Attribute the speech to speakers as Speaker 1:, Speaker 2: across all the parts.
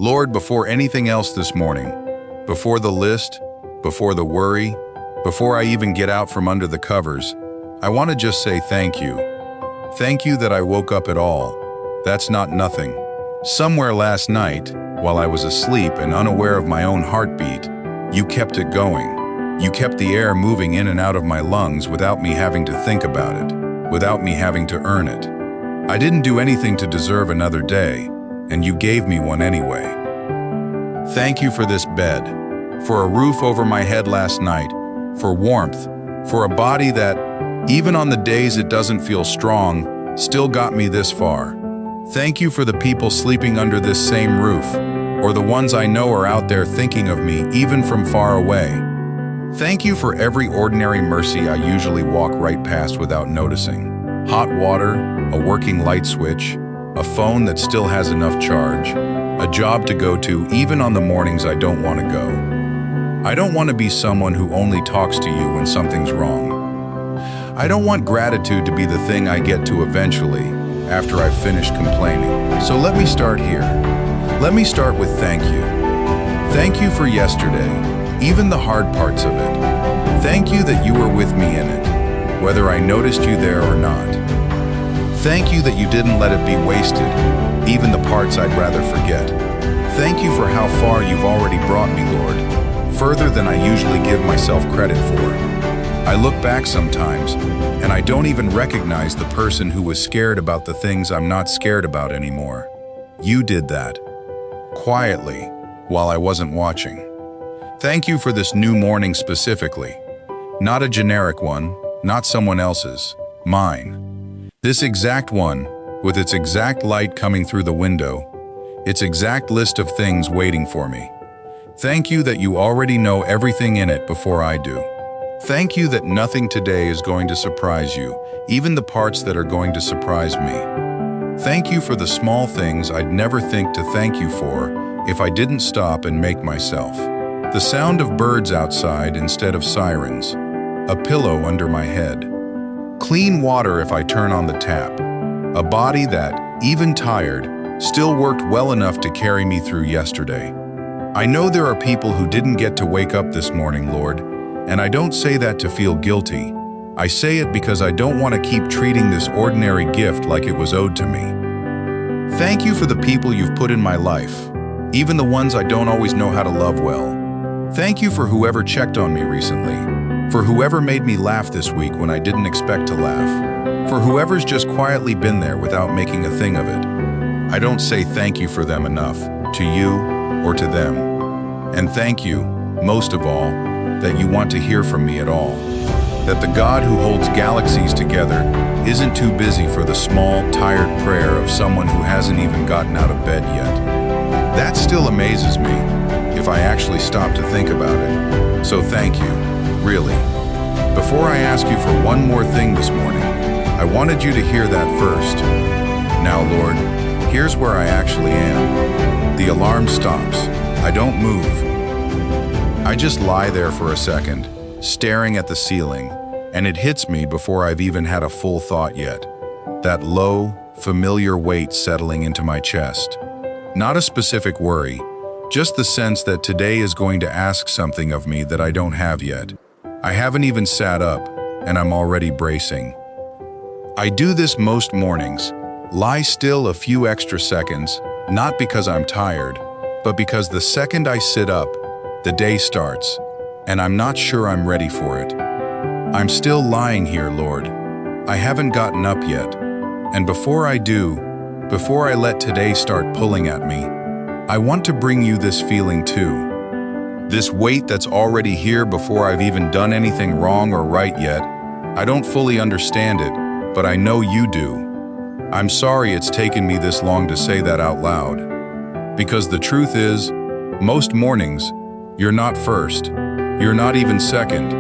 Speaker 1: Lord, before anything else this morning, before the list, before the worry, before I even get out from under the covers, I want to just say thank you. Thank you that I woke up at all. That's not nothing. Somewhere last night, while I was asleep and unaware of my own heartbeat, you kept it going. You kept the air moving in and out of my lungs without me having to think about it, without me having to earn it. I didn't do anything to deserve another day, and you gave me one anyway. Thank you for this bed, for a roof over my head last night, for warmth, for a body that, even on the days it doesn't feel strong, still got me this far. Thank you for the people sleeping under this same roof, or the ones I know are out there thinking of me even from far away. Thank you for every ordinary mercy I usually walk right past without noticing. Hot water, a working light switch, a phone that still has enough charge, a job to go to even on the mornings I don't want to go. I don't want to be someone who only talks to you when something's wrong. I don't want gratitude to be the thing I get to eventually, after I've finished complaining. So let me start here. Let me start with thank you. Thank you for yesterday, even the hard parts of it. Thank you that you were with me in it, whether I noticed you there or not. Thank you that you didn't let it be wasted, even the parts I'd rather forget. Thank you for how far you've already brought me, Lord, further than I usually give myself credit for. I look back sometimes, and I don't even recognize the person who was scared about the things I'm not scared about anymore. You did that, quietly, while I wasn't watching. Thank you for this new morning specifically. Not a generic one, not someone else's, mine. This exact one, with its exact light coming through the window, its exact list of things waiting for me. Thank you that you already know everything in it before I do. Thank you that nothing today is going to surprise you, even the parts that are going to surprise me. Thank you for the small things I'd never think to thank you for if I didn't stop and make myself. The sound of birds outside instead of sirens, a pillow under my head, clean water if I turn on the tap, a body that, even tired, still worked well enough to carry me through yesterday. I know there are people who didn't get to wake up this morning, Lord, and I don't say that to feel guilty. I say it because I don't want to keep treating this ordinary gift like it was owed to me. Thank you for the people you've put in my life, even the ones I don't always know how to love well. Thank you for whoever checked on me recently, for whoever made me laugh this week when I didn't expect to laugh, for whoever's just quietly been there without making a thing of it. I don't say thank you for them enough, to you or to them. And thank you, most of all, that you want to hear from me at all. That the God who holds galaxies together isn't too busy for the small, tired prayer of someone who hasn't even gotten out of bed yet. That still amazes me, if I actually stop to think about it. So thank you, really. Before I ask you for one more thing this morning, I wanted you to hear that first. Now, Lord, here's where I actually am. The alarm stops. I don't move. I just lie there for a second, staring at the ceiling, and it hits me before I've even had a full thought yet. That low, familiar weight settling into my chest. Not a specific worry, just the sense that today is going to ask something of me that I don't have yet. I haven't even sat up, and I'm already bracing. I do this most mornings, lie still a few extra seconds, not because I'm tired, but because the second I sit up, the day starts, and I'm not sure I'm ready for it. I'm still lying here, Lord. I haven't gotten up yet. And before I do, before I let today start pulling at me, I want to bring you this feeling too. This weight that's already here before I've even done anything wrong or right yet. I don't fully understand it, but I know you do. I'm sorry it's taken me this long to say that out loud. Because the truth is, most mornings, you're not first. You're not even second.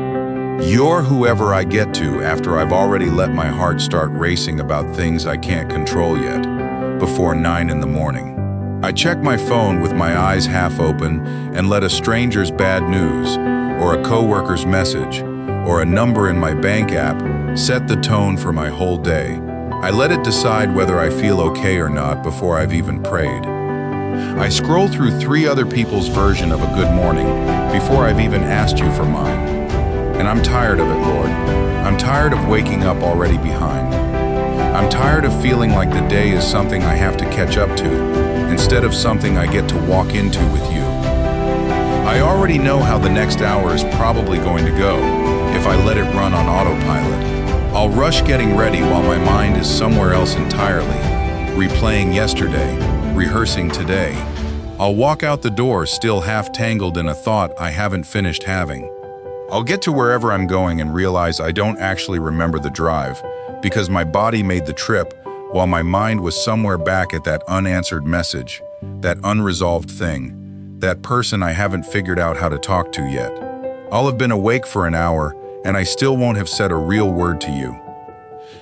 Speaker 1: You're whoever I get to after I've already let my heart start racing about things I can't control yet, before 9 in the morning. I check my phone with my eyes half open and let a stranger's bad news, or a coworker's message, or a number in my bank app set the tone for my whole day. I let it decide whether I feel okay or not before I've even prayed. I scroll through 3 other people's version of a good morning before I've even asked you for mine. And I'm tired of it, Lord. I'm tired of waking up already behind. I'm tired of feeling like the day is something I have to catch up to, instead of something I get to walk into with you. I already know how the next hour is probably going to go if I let it run on autopilot. I'll rush getting ready while my mind is somewhere else entirely, replaying yesterday, rehearsing today. I'll walk out the door still half tangled in a thought I haven't finished having. I'll get to wherever I'm going and realize I don't actually remember the drive because my body made the trip while my mind was somewhere back at that unanswered message, that unresolved thing, that person I haven't figured out how to talk to yet. I'll have been awake for an hour and I still won't have said a real word to you.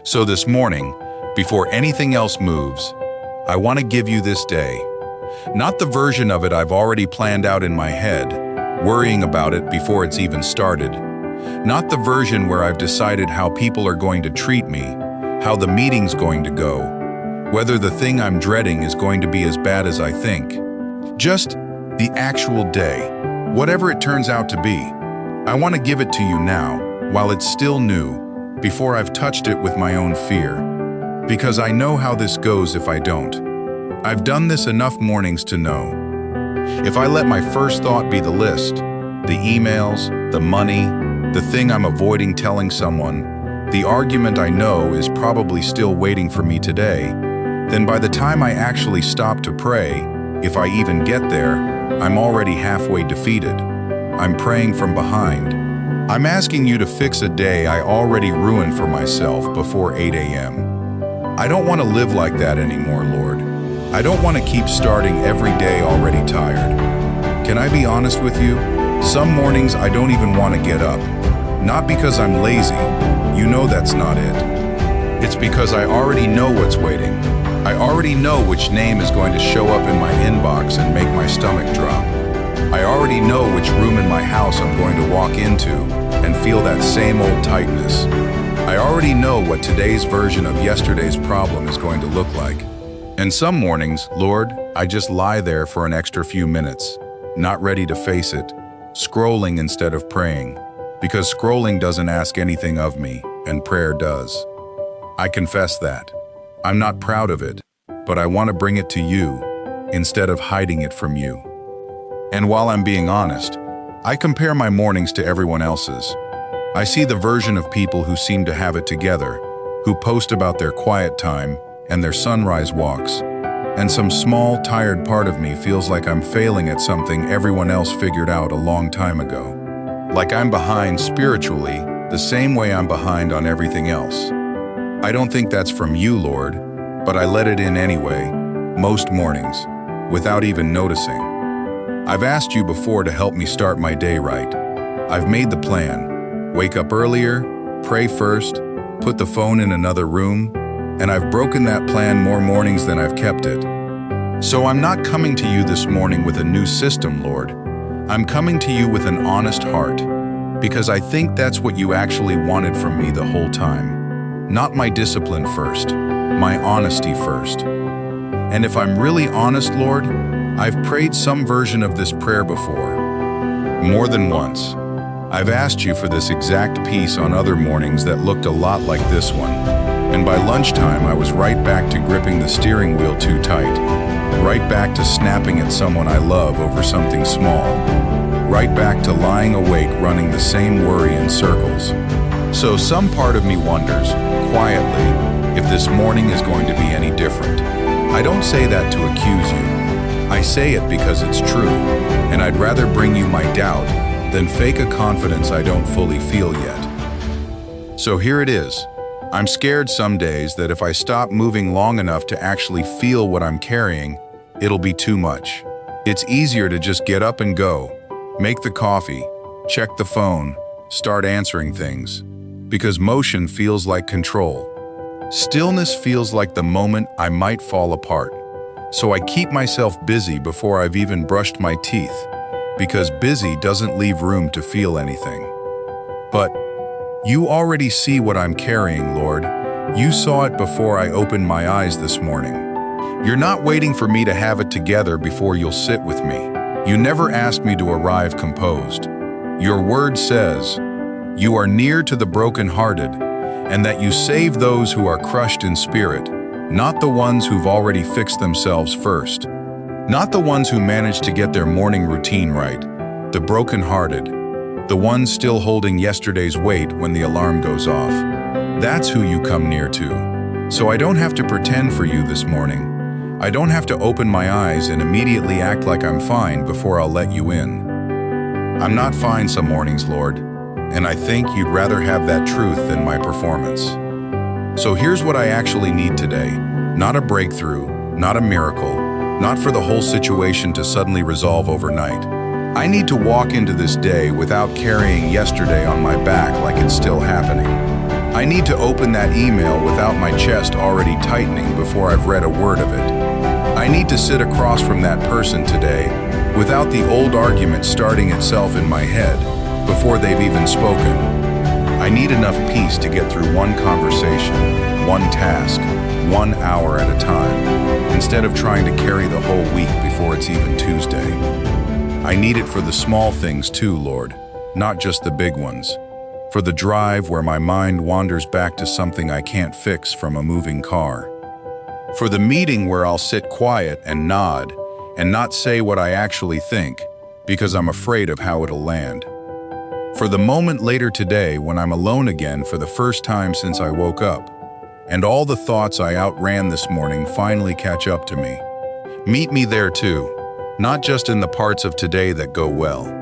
Speaker 1: So this morning, before anything else moves, I want to give you this day. Not the version of it I've already planned out in my head, worrying about it before it's even started. Not the version where I've decided how people are going to treat me, how the meeting's going to go, whether the thing I'm dreading is going to be as bad as I think. Just the actual day, whatever it turns out to be. I want to give it to you now, while it's still new, before I've touched it with my own fear. Because I know how this goes if I don't. I've done this enough mornings to know. If I let my first thought be the list, the emails, the money, the thing I'm avoiding telling someone, the argument I know is probably still waiting for me today, then by the time I actually stop to pray, if I even get there, I'm already halfway defeated. I'm praying from behind. I'm asking you to fix a day I already ruined for myself before 8 a.m. I don't want to live like that anymore, Lord. I don't want to keep starting every day already tired. Can I be honest with you? Some mornings I don't even want to get up. Not because I'm lazy. You know that's not it. It's because I already know what's waiting. I already know which name is going to show up in my inbox and make my stomach drop. I already know which room in my house I'm going to walk into and feel that same old tightness. I already know what today's version of yesterday's problem is going to look like. And some mornings, Lord, I just lie there for an extra few minutes, not ready to face it, scrolling instead of praying, because scrolling doesn't ask anything of me, and prayer does. I confess that. I'm not proud of it, but I want to bring it to you instead of hiding it from you. And while I'm being honest, I compare my mornings to everyone else's. I see the version of people who seem to have it together, who post about their quiet time and their sunrise walks, and some small, tired part of me feels like I'm failing at something everyone else figured out a long time ago. Like I'm behind spiritually, the same way I'm behind on everything else. I don't think that's from you, Lord, but I let it in anyway, most mornings, without even noticing. I've asked you before to help me start my day right. I've made the plan. Wake up earlier, pray first, put the phone in another room, and I've broken that plan more mornings than I've kept it. So I'm not coming to you this morning with a new system, Lord. I'm coming to you with an honest heart, because I think that's what you actually wanted from me the whole time. Not my discipline first, my honesty first. And if I'm really honest, Lord, I've prayed some version of this prayer before. More than once. I've asked you for this exact peace on other mornings that looked a lot like this one. And by lunchtime, I was right back to gripping the steering wheel too tight. Right back to snapping at someone I love over something small. Right back to lying awake running the same worry in circles. So some part of me wonders, quietly, if this morning is going to be any different. I don't say that to accuse you. I say it because it's true, and I'd rather bring you my doubt than fake a confidence I don't fully feel yet. So here it is. I'm scared some days that if I stop moving long enough to actually feel what I'm carrying, it'll be too much. It's easier to just get up and go, make the coffee, check the phone, start answering things. Because motion feels like control. Stillness feels like the moment I might fall apart. So I keep myself busy before I've even brushed my teeth, because busy doesn't leave room to feel anything. But you already see what I'm carrying, Lord. You saw it before I opened my eyes this morning. You're not waiting for me to have it together before you'll sit with me. You never asked me to arrive composed. Your word says, "You are near to the brokenhearted, and that you save those who are crushed in spirit, not the ones who've already fixed themselves first. Not the ones who managed to get their morning routine right, the brokenhearted, the ones still holding yesterday's weight when the alarm goes off. That's who you come near to. So I don't have to pretend for you this morning. I don't have to open my eyes and immediately act like I'm fine before I'll let you in. I'm not fine some mornings, Lord, and I think you'd rather have that truth than my performance. So here's what I actually need today. Not a breakthrough, not a miracle, not for the whole situation to suddenly resolve overnight. I need to walk into this day without carrying yesterday on my back like it's still happening. I need to open that email without my chest already tightening before I've read a word of it. I need to sit across from that person today without the old argument starting itself in my head before they've even spoken. I need enough peace to get through one conversation, one task, 1 hour at a time, instead of trying to carry the whole week before it's even Tuesday. I need it for the small things too, Lord, not just the big ones. For the drive where my mind wanders back to something I can't fix from a moving car. For the meeting where I'll sit quiet and nod and not say what I actually think because I'm afraid of how it'll land. For the moment later today when I'm alone again for the first time since I woke up, and all the thoughts I outran this morning finally catch up to me. Meet me there too, not just in the parts of today that go well.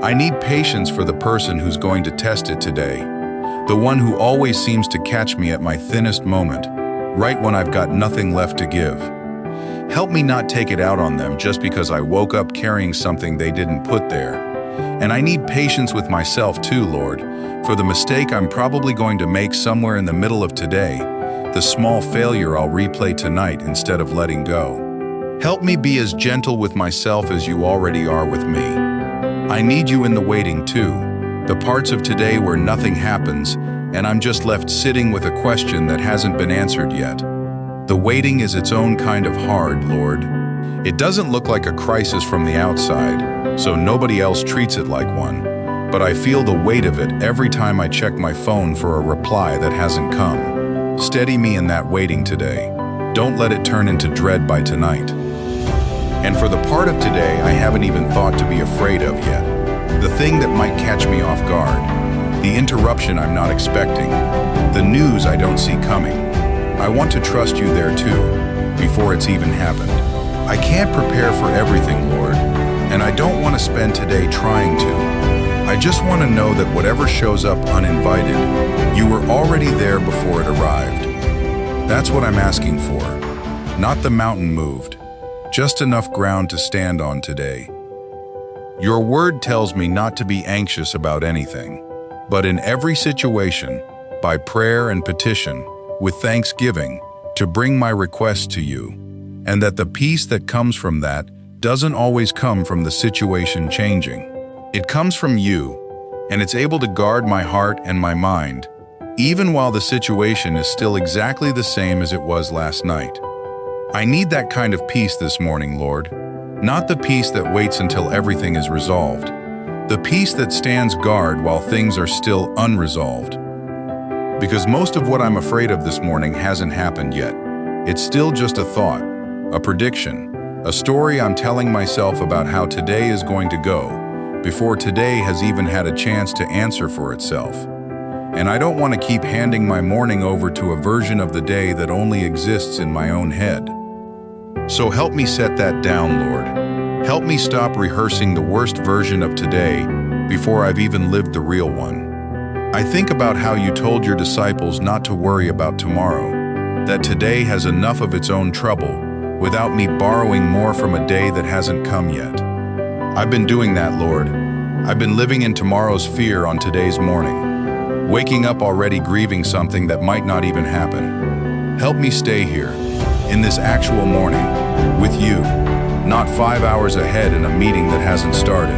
Speaker 1: I need patience for the person who's going to test it today, the one who always seems to catch me at my thinnest moment, right when I've got nothing left to give. Help me not take it out on them just because I woke up carrying something they didn't put there. And I need patience with myself too, Lord, for the mistake I'm probably going to make somewhere in the middle of today, the small failure I'll replay tonight instead of letting go. Help me be as gentle with myself as you already are with me. I need you in the waiting too, the parts of today where nothing happens and I'm just left sitting with a question that hasn't been answered yet. The waiting is its own kind of hard, Lord. It doesn't look like a crisis from the outside, so nobody else treats it like one, but I feel the weight of it every time I check my phone for a reply that hasn't come. Steady me in that waiting today. Don't let it turn into dread by tonight. And for the part of today I haven't even thought to be afraid of yet, the thing that might catch me off guard, the interruption I'm not expecting, the news I don't see coming. I want to trust you there too, before it's even happened. I can't prepare for everything, Lord, and I don't want to spend today trying to. I just want to know that whatever shows up uninvited, you were already there before it arrived. That's what I'm asking for. Not the mountain moved, just enough ground to stand on today. Your word tells me not to be anxious about anything, but in every situation, by prayer and petition, with thanksgiving, to bring my requests to you, and that the peace that comes from that doesn't always come from the situation changing. It comes from you, and it's able to guard my heart and my mind, even while the situation is still exactly the same as it was last night. I need that kind of peace this morning, Lord, not the peace that waits until everything is resolved, the peace that stands guard while things are still unresolved. Because most of what I'm afraid of this morning hasn't happened yet. It's still just a thought, a prediction, a story I'm telling myself about how today is going to go, before today has even had a chance to answer for itself. And I don't want to keep handing my morning over to a version of the day that only exists in my own head. So help me set that down, Lord. Help me stop rehearsing the worst version of today before I've even lived the real one. I think about how you told your disciples not to worry about tomorrow, that today has enough of its own trouble without me borrowing more from a day that hasn't come yet. I've been doing that, Lord. I've been living in tomorrow's fear on today's morning, waking up already grieving something that might not even happen. Help me stay here, in this actual morning, with you, not 5 hours ahead in a meeting that hasn't started,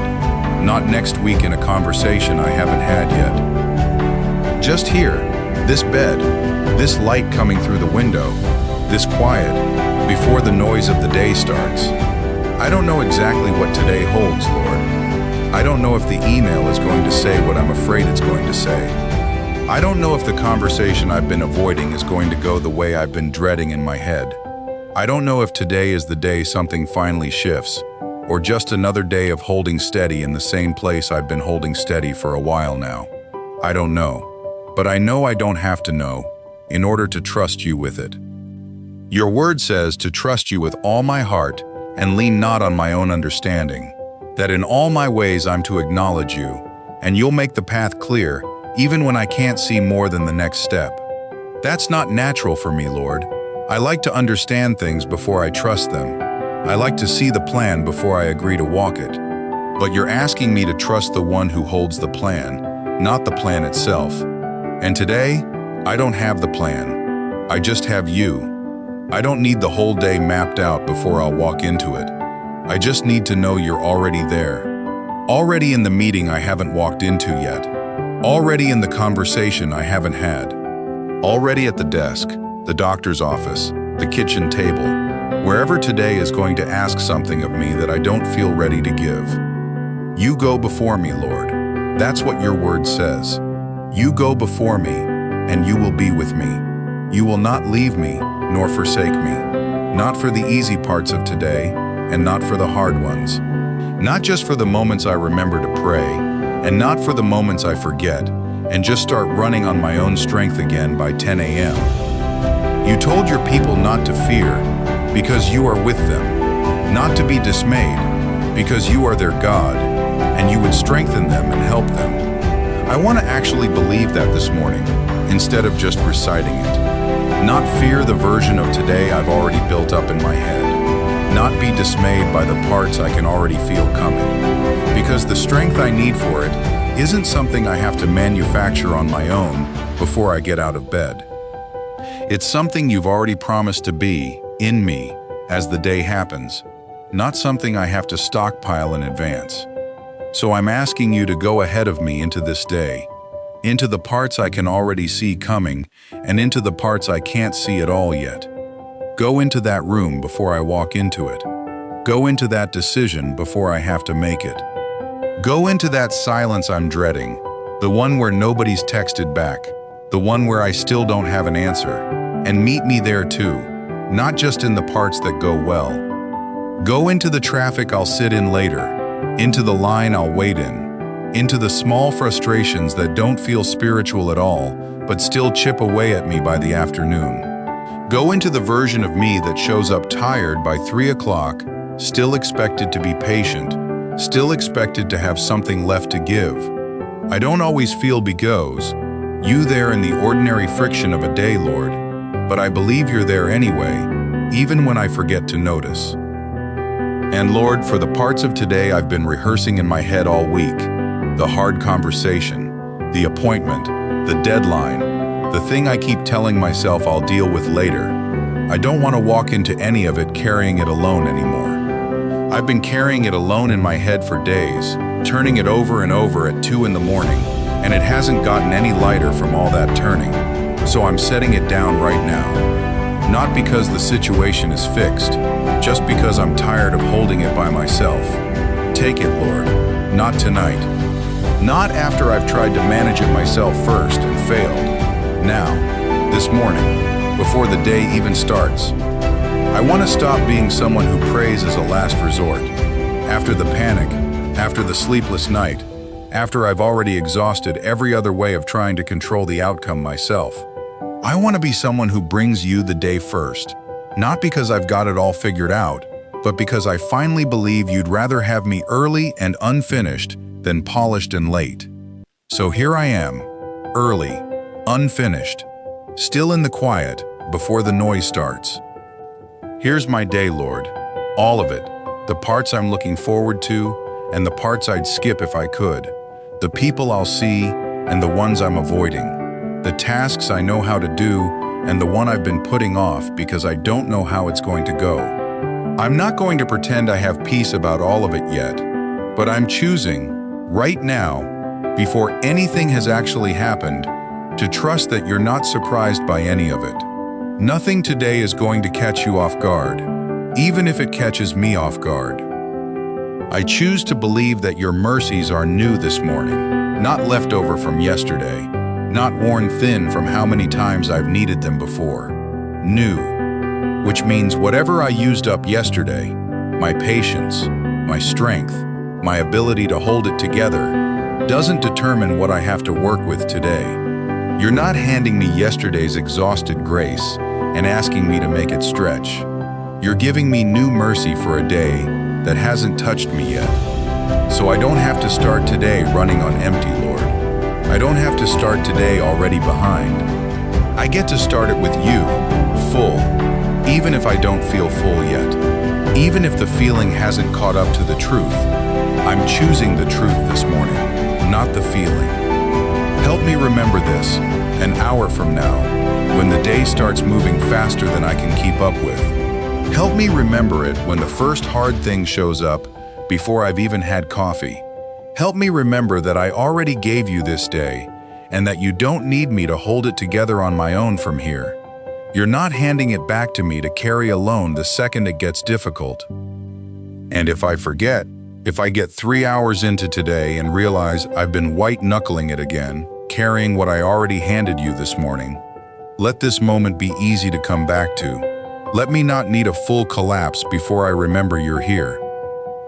Speaker 1: not next week in a conversation I haven't had yet. Just here, this bed, this light coming through the window, this quiet, before the noise of the day starts. I don't know exactly what today holds, Lord. I don't know if the email is going to say what I'm afraid it's going to say. I don't know if the conversation I've been avoiding is going to go the way I've been dreading in my head. I don't know if today is the day something finally shifts, or just another day of holding steady in the same place I've been holding steady for a while now. I don't know, but I know I don't have to know in order to trust you with it. Your word says to trust you with all my heart and lean not on my own understanding, that in all my ways I'm to acknowledge you, and you'll make the path clear even when I can't see more than the next step. That's not natural for me, Lord. I like to understand things before I trust them. I like to see the plan before I agree to walk it. But you're asking me to trust the one who holds the plan, not the plan itself. And today, I don't have the plan. I just have you. I don't need the whole day mapped out before I'll walk into it. I just need to know you're already there. Already in the meeting I haven't walked into yet. Already in the conversation I haven't had. Already at the desk, the doctor's office, the kitchen table, wherever today is going to ask something of me that I don't feel ready to give. You go before me, Lord. That's what your word says. You go before me, and you will be with me. You will not leave me, nor forsake me. Not for the easy parts of today, and not for the hard ones. Not just for the moments I remember to pray, and not for the moments I forget, and just start running on my own strength again by 10 a.m. You told your people not to fear, because you are with them, not to be dismayed, because you are their God, and you would strengthen them and help them. I want to actually believe that this morning, instead of just reciting it. Not fear the version of today I've already built up in my head. Not be dismayed by the parts I can already feel coming. Because the strength I need for it isn't something I have to manufacture on my own before I get out of bed. It's something you've already promised to be in me as the day happens, not something I have to stockpile in advance. So I'm asking you to go ahead of me into this day, into the parts I can already see coming, and into the parts I can't see at all yet. Go into that room before I walk into it. Go into that decision before I have to make it. Go into that silence I'm dreading, the one where nobody's texted back, the one where I still don't have an answer, and meet me there too, not just in the parts that go well. Go into the traffic I'll sit in later, into the line I'll wait in, into the small frustrations that don't feel spiritual at all, but still chip away at me by the afternoon. Go into the version of me that shows up tired by 3 o'clock, still expected to be patient, still expected to have something left to give. I don't always feel because you there in the ordinary friction of a day, Lord, but I believe you're there anyway, even when I forget to notice. And Lord, for the parts of today I've been rehearsing in my head all week, the hard conversation, the appointment, the deadline, the thing I keep telling myself I'll deal with later, I don't want to walk into any of it carrying it alone anymore. I've been carrying it alone in my head for days, turning it over and over at 2 in the morning, and it hasn't gotten any lighter from all that turning, so I'm setting it down right now. Not because the situation is fixed, just because I'm tired of holding it by myself. Take it, Lord, not tonight. Not after I've tried to manage it myself first and failed. Now, this morning, before the day even starts. I want to stop being someone who prays as a last resort. After the panic, after the sleepless night, after I've already exhausted every other way of trying to control the outcome myself. I want to be someone who brings you the day first, not because I've got it all figured out, but because I finally believe you'd rather have me early and unfinished than polished and late. So here I am, early, unfinished, still in the quiet before the noise starts. Here's my day, Lord, all of it, the parts I'm looking forward to and the parts I'd skip if I could, the people I'll see and the ones I'm avoiding, the tasks I know how to do and the one I've been putting off because I don't know how it's going to go. I'm not going to pretend I have peace about all of it yet, but I'm choosing, right now, before anything has actually happened, to trust that you're not surprised by any of it. Nothing today is going to catch you off guard, even if it catches me off guard. I choose to believe that your mercies are new this morning, not leftover from yesterday, not worn thin from how many times I've needed them before. New, which means whatever I used up yesterday, my patience, my strength, my ability to hold it together, doesn't determine what I have to work with today. You're not handing me yesterday's exhausted grace and asking me to make it stretch. You're giving me new mercy for a day that hasn't touched me yet. So I don't have to start today running on empty, Lord. I don't have to start today already behind. I get to start it with you, full, even if I don't feel full yet. Even if the feeling hasn't caught up to the truth, I'm choosing the truth this morning, not the feeling. Help me remember this, an hour from now, when the day starts moving faster than I can keep up with. Help me remember it when the first hard thing shows up before I've even had coffee. Help me remember that I already gave you this day and that you don't need me to hold it together on my own from here. You're not handing it back to me to carry alone the second it gets difficult. And if I forget, if I get 3 hours into today and realize I've been white-knuckling it again, carrying what I already handed you this morning, let this moment be easy to come back to. Let me not need a full collapse before I remember you're here.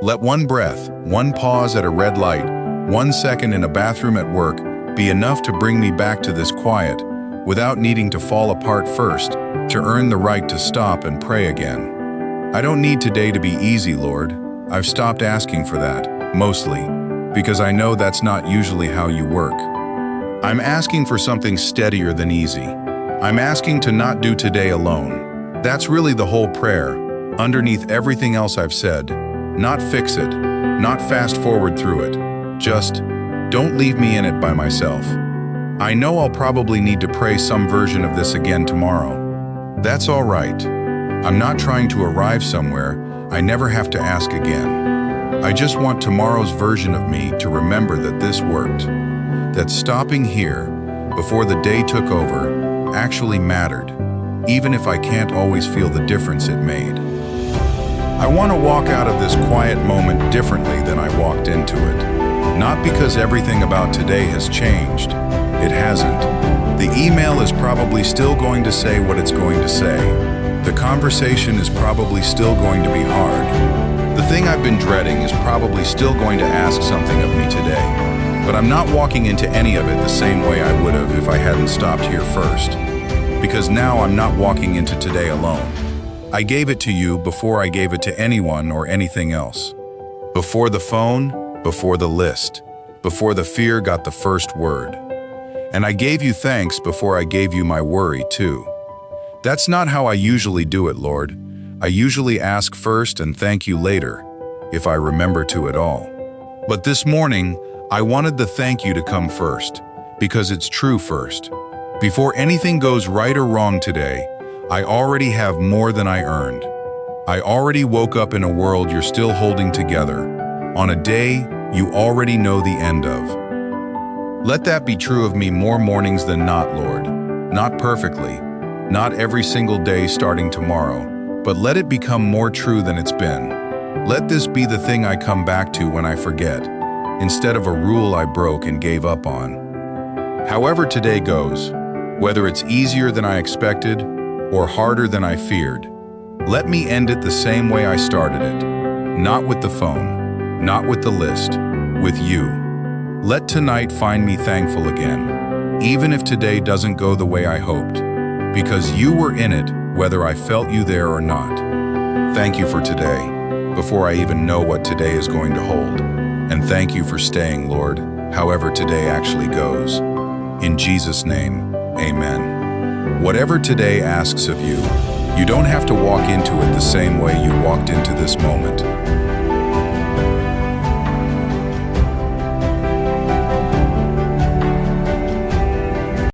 Speaker 1: Let one breath, one pause at a red light, 1 second in a bathroom at work be enough to bring me back to this quiet without needing to fall apart first to earn the right to stop and pray again. I don't need today to be easy, Lord. I've stopped asking for that, mostly, because I know that's not usually how you work. I'm asking for something steadier than easy. I'm asking to not do today alone. That's really the whole prayer, underneath everything else I've said. Not fix it, not fast forward through it. Just, don't leave me in it by myself. I know I'll probably need to pray some version of this again tomorrow. That's all right. I'm not trying to arrive somewhere I never have to ask again. I just want tomorrow's version of me to remember that this worked. That stopping here, before the day took over, actually mattered, even if I can't always feel the difference it made. I want to walk out of this quiet moment differently than I walked into it. Not because everything about today has changed. It hasn't. The email is probably still going to say what it's going to say. The conversation is probably still going to be hard. The thing I've been dreading is probably still going to ask something of me today. But I'm not walking into any of it the same way I would have if I hadn't stopped here first. Because now I'm not walking into today alone. I gave it to you before I gave it to anyone or anything else. Before the phone, before the list, before the fear got the first word. And I gave you thanks before I gave you my worry too. That's not how I usually do it, Lord. I usually ask first and thank you later, if I remember to at all. But this morning, I wanted the thank you to come first, because it's true first. Before anything goes right or wrong today, I already have more than I earned. I already woke up in a world you're still holding together, on a day you already know the end of. Let that be true of me more mornings than not, Lord. Not perfectly, not every single day starting tomorrow, but let it become more true than it's been. Let this be the thing I come back to when I forget, instead of a rule I broke and gave up on. However today goes, whether it's easier than I expected or harder than I feared, let me end it the same way I started it. Not with the phone, not with the list, with you. Let tonight find me thankful again, even if today doesn't go the way I hoped, because you were in it whether I felt you there or not. Thank you for today, before I even know what today is going to hold. And thank you for staying, Lord, however today actually goes. In Jesus' name, amen. Whatever today asks of you, you don't have to walk into it the same way you walked into this moment.